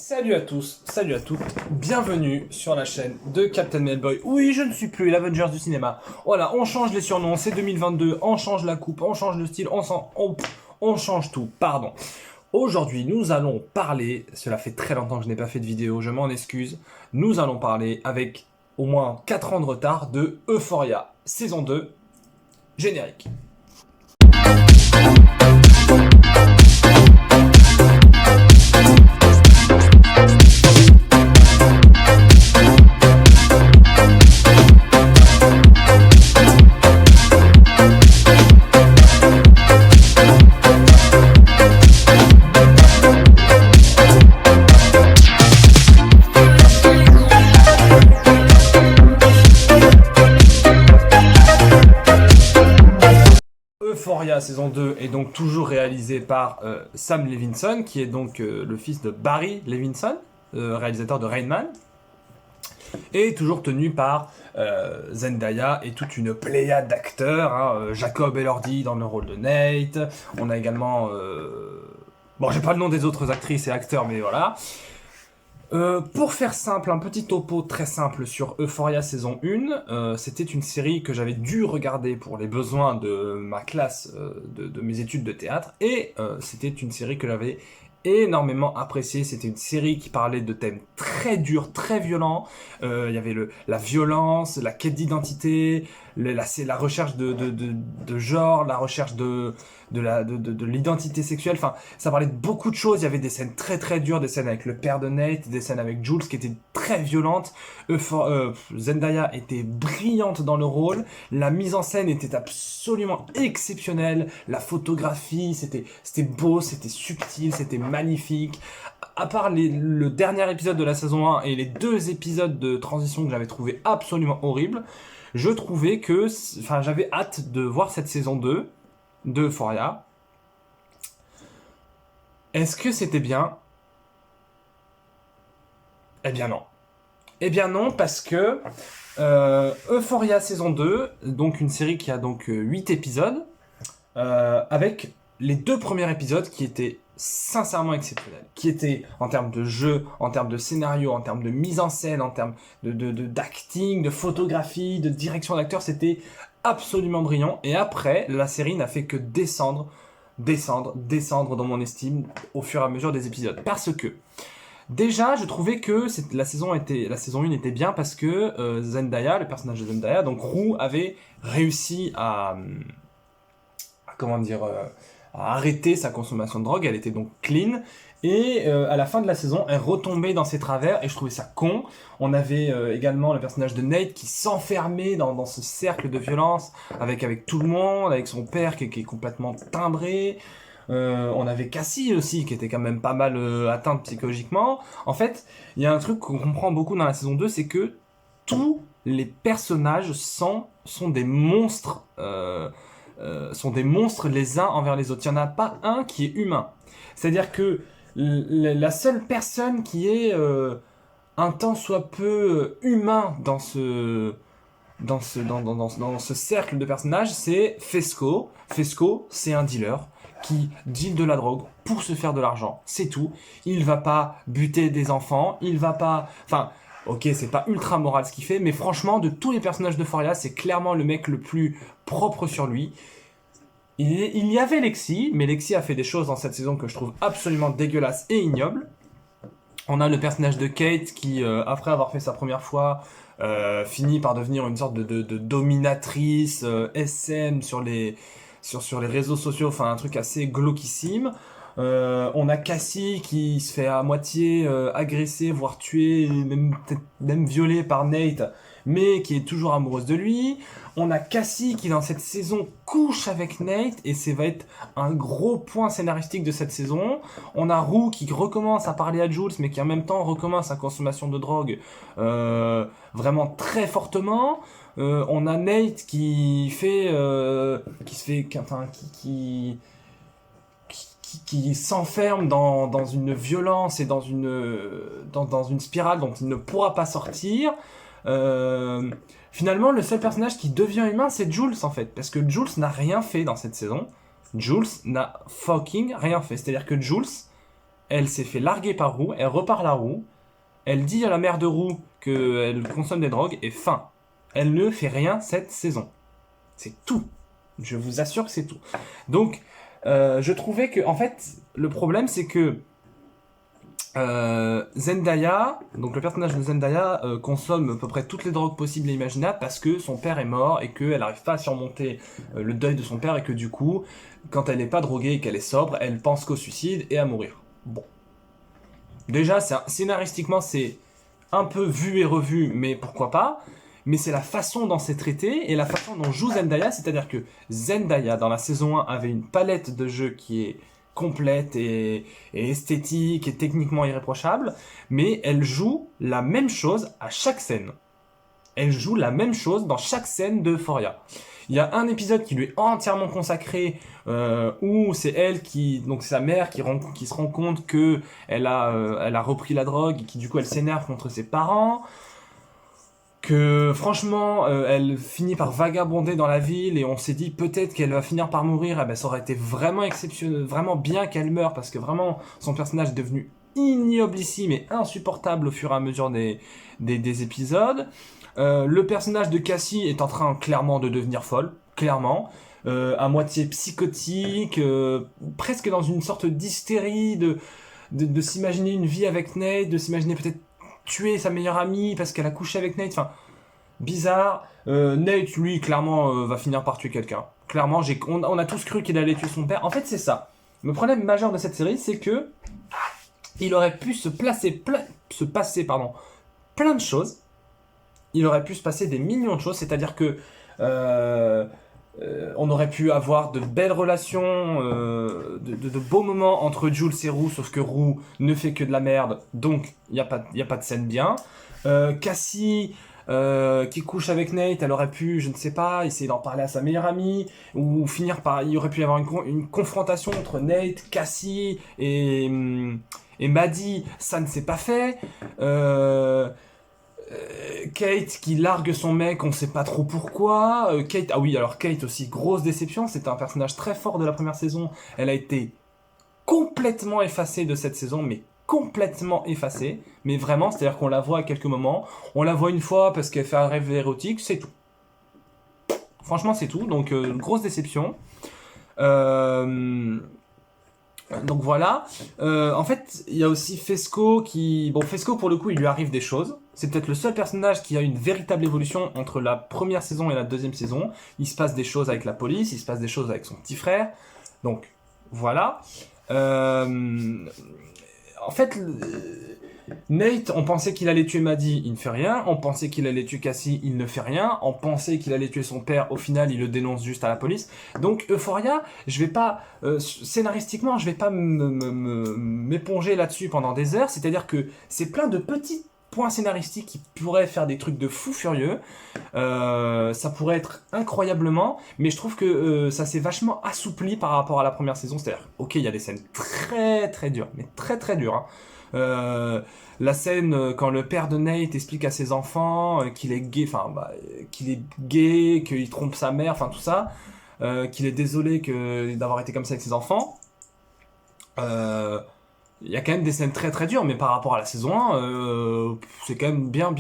Salut à tous, salut à toutes, bienvenue sur la chaîne de Captain Mailboy. Oui, je ne suis plus l'Avengers du cinéma. Voilà, on change les surnoms, c'est 2022, on change la coupe, on change le style, on change tout, pardon. Aujourd'hui, nous allons parler, cela fait très longtemps que je n'ai pas fait de vidéo, je m'en excuse, nous allons parler avec au moins 4 ans de retard de Euphoria, saison 2, générique. Euphoria saison 2 est donc toujours réalisé par Sam Levinson, qui est donc le fils de Barry Levinson, réalisateur de Rain Man, et toujours tenu par Zendaya et toute une pléiade d'acteurs, hein, Jacob Elordi dans le rôle de Nate, on a également... Bon, j'ai pas le nom des autres actrices et acteurs, mais voilà. Pour faire simple, un petit topo très simple sur Euphoria saison 1, c'était une série que j'avais dû regarder pour les besoins de ma classe, de mes études de théâtre, et c'était une série que j'avais énormément appréciée. C'était une série qui parlait de thèmes très durs, très violents. Il y avait la violence, la quête d'identité, la recherche de genre, la recherche de l'identité sexuelle. Enfin, ça parlait de beaucoup de choses. Il y avait des scènes très très dures, des scènes avec le père de Nate, des scènes avec Jules qui étaient très violentes. Zendaya était brillante dans le rôle. La mise en scène était absolument exceptionnelle. La photographie, c'était beau, c'était subtil, c'était magnifique. À part le dernier épisode de la saison 1 et les 2 épisodes de transition que j'avais trouvé absolument horribles, je trouvais que, enfin, j'avais hâte de voir cette saison 2 de Euphoria. Est-ce que c'était bien? Eh bien non. Eh bien non, parce que Euphoria saison 2, donc une série qui a donc 8 épisodes, avec les 2 premiers épisodes qui étaient sincèrement exceptionnels, qui étaient en termes de jeu, en termes de scénario, en termes de mise en scène, en termes d'acting, de photographie, de direction d'acteur, c'était absolument brillant. Et après, la série n'a fait que descendre dans mon estime au fur et à mesure des épisodes. Parce que déjà, je trouvais que la saison 1 était bien parce que Zendaya, le personnage de Zendaya, donc Rue, avait réussi à arrêter sa consommation de drogue. Elle était donc clean. Et à la fin de la saison, elle retombait dans ses travers et je trouvais ça con. On avait également le personnage de Nate qui s'enfermait dans ce cercle de violence avec tout le monde, avec son père qui est complètement timbré. On avait Cassie aussi qui était quand même pas mal atteinte psychologiquement. En fait, il y a un truc qu'on comprend beaucoup dans la saison 2, c'est que tous les personnages sont des monstres. Sont des monstres les uns envers les autres. Il n'y en a pas un qui est humain. C'est-à-dire que la seule personne qui est un tant soit peu humain dans ce cercle de personnages, c'est Fesco. Fesco, c'est un dealer qui deal de la drogue pour se faire de l'argent. C'est tout. Il va pas buter des enfants. Il va pas... Enfin... Ok, c'est pas ultra moral ce qu'il fait, mais franchement, de tous les personnages de Euphoria, c'est clairement le mec le plus propre sur lui. Il y avait Lexi, mais Lexi a fait des choses dans cette saison que je trouve absolument dégueulasses et ignobles. On a le personnage de Kate qui, après avoir fait sa première fois, finit par devenir une sorte de dominatrice SM sur les réseaux sociaux, enfin un truc assez glauquissime. On a Cassie qui se fait à moitié agresser, voire tuer, peut-être même violer par Nate, mais qui est toujours amoureuse de lui. On a Cassie qui dans cette saison couche avec Nate et ça va être un gros point scénaristique de cette saison. On a Rue qui recommence à parler à Jules mais qui en même temps recommence sa consommation de drogue vraiment très fortement. On a Nate qui s'enferme dans une violence et dans une spirale dont il ne pourra pas sortir. Finalement, le seul personnage qui devient humain, c'est Jules en fait, parce que Jules n'a rien fait dans cette saison. Jules n'a fucking rien fait. C'est-à-dire que Jules, elle s'est fait larguer par Roux, elle repart la Roux, elle dit à la mère de Roux qu'elle consomme des drogues, et fin. Elle ne fait rien cette saison. C'est tout. Je vous assure que c'est tout. Donc, je trouvais que, en fait, le problème, c'est que Zendaya, donc le personnage de Zendaya, consomme à peu près toutes les drogues possibles et imaginables parce que son père est mort et qu'elle n'arrive pas à surmonter le deuil de son père et que du coup, quand elle n'est pas droguée et qu'elle est sobre, elle pense qu'au suicide et à mourir. Bon. Déjà, scénaristiquement, c'est un peu vu et revu, mais pourquoi pas. Mais c'est la façon dont c'est traité et la façon dont joue Zendaya, c'est-à-dire que Zendaya, dans la saison 1, avait une palette de jeux qui est complète et esthétique et techniquement irréprochable, mais elle joue la même chose à chaque scène. Elle joue la même chose dans chaque scène de Euphoria. Il y a un épisode qui lui est entièrement consacré où c'est elle qui, donc sa mère qui se rend compte que elle a repris la drogue et qui du coup elle s'énerve contre ses parents. Que franchement, elle finit par vagabonder dans la ville et on s'est dit peut-être qu'elle va finir par mourir. Eh ben, ça aurait été vraiment exceptionnel, vraiment bien qu'elle meure parce que vraiment son personnage est devenu ignoblissime et insupportable au fur et à mesure des épisodes. Le personnage de Cassie est en train clairement de devenir folle, clairement. À moitié psychotique, presque dans une sorte d'hystérie de s'imaginer une vie avec Nate, de s'imaginer peut-être tuer sa meilleure amie parce qu'elle a couché avec Nate, enfin, bizarre. Nate, lui, clairement, va finir par tuer quelqu'un. Clairement, on a tous cru qu'il allait tuer son père. En fait, c'est ça. Le problème majeur de cette série, c'est que il aurait pu se passer plein de choses. Il aurait pu se passer des millions de choses, c'est-à-dire que on aurait pu avoir de belles relations, de beaux moments entre Jules et Roux, sauf que Roux ne fait que de la merde, donc il n'y a pas de scène bien. Cassie, qui couche avec Nate, elle aurait pu, je ne sais pas, essayer d'en parler à sa meilleure amie, ou finir par... Il y aurait pu y avoir une confrontation entre Nate, Cassie et Maddie, ça ne s'est pas fait. Kate qui largue son mec, on sait pas trop pourquoi. Kate, ah oui, alors Kate aussi, grosse déception, c'était un personnage très fort de la première saison. Elle a été complètement effacée de cette saison, mais complètement effacée. Mais vraiment, c'est-à-dire qu'on la voit à quelques moments. On la voit une fois parce qu'elle fait un rêve érotique, c'est tout. Franchement, c'est tout. Donc, grosse déception. Donc voilà. En fait, il y a aussi Fesco qui... Bon, Fesco, pour le coup, il lui arrive des choses. C'est peut-être le seul personnage qui a une véritable évolution entre la première saison et la deuxième saison. Il se passe des choses avec la police, il se passe des choses avec son petit frère. Donc, voilà. En fait, Nate, on pensait qu'il allait tuer Maddie, il ne fait rien. On pensait qu'il allait tuer Cassie, il ne fait rien. On pensait qu'il allait tuer son père, au final, il le dénonce juste à la police. Donc, Euphoria, je vais pas, scénaristiquement, je vais pas m'éponger là-dessus pendant des heures. C'est-à-dire que c'est plein de petits points scénaristiques qui pourraient faire des trucs de fou furieux. Ça pourrait être incroyablement, mais je trouve que ça s'est vachement assoupli par rapport à la première saison. C'est-à-dire, ok, il y a des scènes très très dures, mais très très dures, hein. La scène quand le père de Nate explique à ses enfants qu'il est gay, qu'il trompe sa mère, enfin tout ça, qu'il est désolé d'avoir été comme ça avec ses enfants. Il y a quand même des scènes très très dures, mais par rapport à la saison 1, c'est quand même bien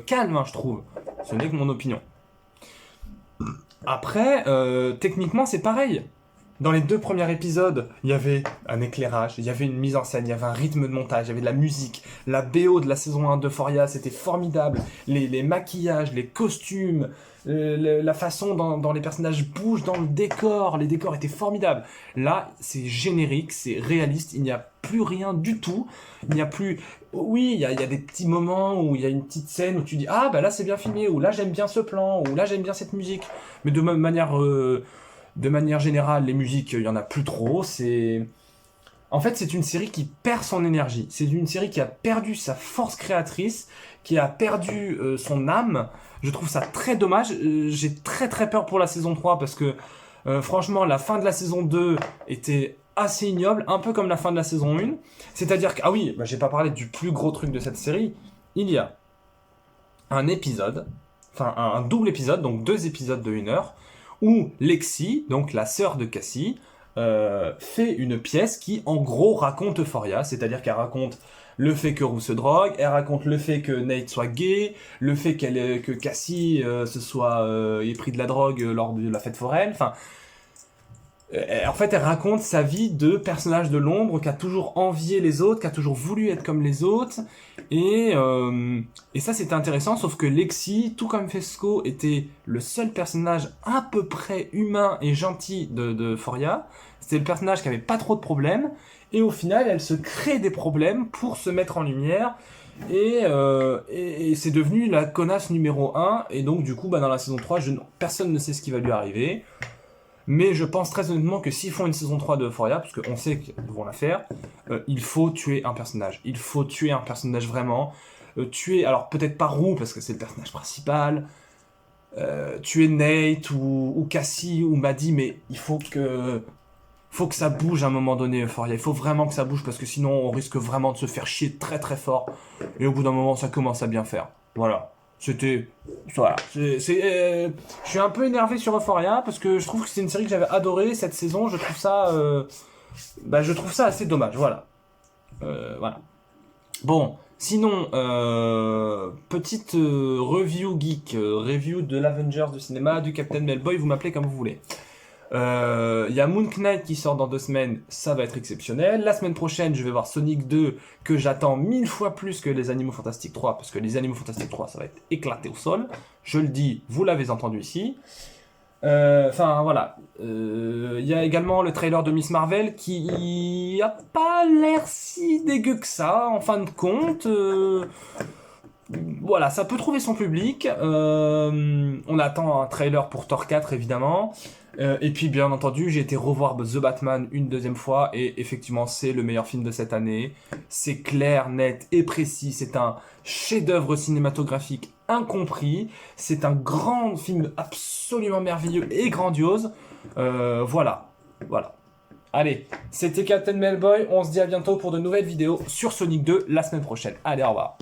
calme, hein, je trouve. Ce n'est que mon opinion. Après, techniquement, c'est pareil. Dans les 2 premiers épisodes, il y avait un éclairage, il y avait une mise en scène, il y avait un rythme de montage, il y avait de la musique. La BO de la saison 1 d'Euphoria, c'était formidable. Les maquillages, les costumes, la façon dont les personnages bougent dans le décor, les décors étaient formidables. Là, c'est générique, c'est réaliste, il n'y a plus rien du tout. Il n'y a plus... Oui, il y a des petits moments où il y a une petite scène où tu dis « Ah, bah là, c'est bien filmé », ou « Là, j'aime bien ce plan », ou « Là, j'aime bien cette musique ». Mais de manière générale, les musiques, il y en a plus trop. En fait, c'est une série qui perd son énergie. C'est une série qui a perdu sa force créatrice, qui a perdu son âme. Je trouve ça très dommage. J'ai très très peur pour la saison 3 parce que franchement, la fin de la saison 2 était assez ignoble, un peu comme la fin de la saison 1. C'est-à-dire que, ah oui, j'ai pas parlé du plus gros truc de cette série. Il y a un épisode, enfin un double épisode, donc 2 épisodes de 1 heure, où Lexi, donc la sœur de Cassie, fait une pièce qui, en gros, raconte Euphoria, c'est-à-dire qu'elle raconte le fait que Rue se drogue, elle raconte le fait que Nate soit gay, le fait que Cassie ait pris de la drogue lors de la fête foraine, enfin... En fait, elle raconte sa vie de personnage de l'ombre qui a toujours envié les autres, qui a toujours voulu être comme les autres. Et ça, c'était intéressant, sauf que Lexi, tout comme Fesco, était le seul personnage à peu près humain et gentil de Euphoria. C'était le personnage qui avait pas trop de problèmes. Et au final, elle se crée des problèmes pour se mettre en lumière. Et c'est devenu la connasse numéro 1. Et donc, du coup, dans la saison 3, personne ne sait ce qui va lui arriver. Mais je pense très honnêtement que s'ils font une saison 3 de Euphoria, parce qu'on sait qu'ils vont la faire, il faut tuer un personnage. Il faut tuer un personnage vraiment. Tuer, alors peut-être pas Roux, parce que c'est le personnage principal. Tuer Nate ou Cassie ou Maddie, mais il faut que ça bouge à un moment donné, Euphoria. Il faut vraiment que ça bouge, parce que sinon on risque vraiment de se faire chier très très fort. Et au bout d'un moment, ça commence à bien faire. Voilà. C'était... Voilà. Je suis un peu énervé sur Euphoria parce que je trouve que c'est une série que j'avais adorée cette saison. Je trouve ça... je trouve ça assez dommage. Voilà. Voilà. Bon. Sinon, petite review geek. Review de l'Avengers du cinéma, du Captain Melboy. Vous m'appelez comme vous voulez. Il y a Moon Knight qui sort dans 2 semaines, ça va être exceptionnel. La semaine prochaine, je vais voir Sonic 2, que j'attends 1000 fois plus que les Animaux Fantastiques 3, parce que les Animaux Fantastiques 3, ça va être éclaté au sol. Je le dis, vous l'avez entendu ici. Enfin, voilà. Il y a également le trailer de Miss Marvel, qui a pas l'air si dégueu que ça, en fin de compte. Voilà, ça peut trouver son public. On attend un trailer pour Thor 4, évidemment. Et puis, bien entendu, j'ai été revoir The Batman une 2e fois. Et effectivement, c'est le meilleur film de cette année. C'est clair, net et précis. C'est un chef-d'œuvre cinématographique incompris. C'est un grand film absolument merveilleux et grandiose. Voilà. Allez, c'était Captain Melboy. On se dit à bientôt pour de nouvelles vidéos sur Sonic 2 la semaine prochaine. Allez, au revoir.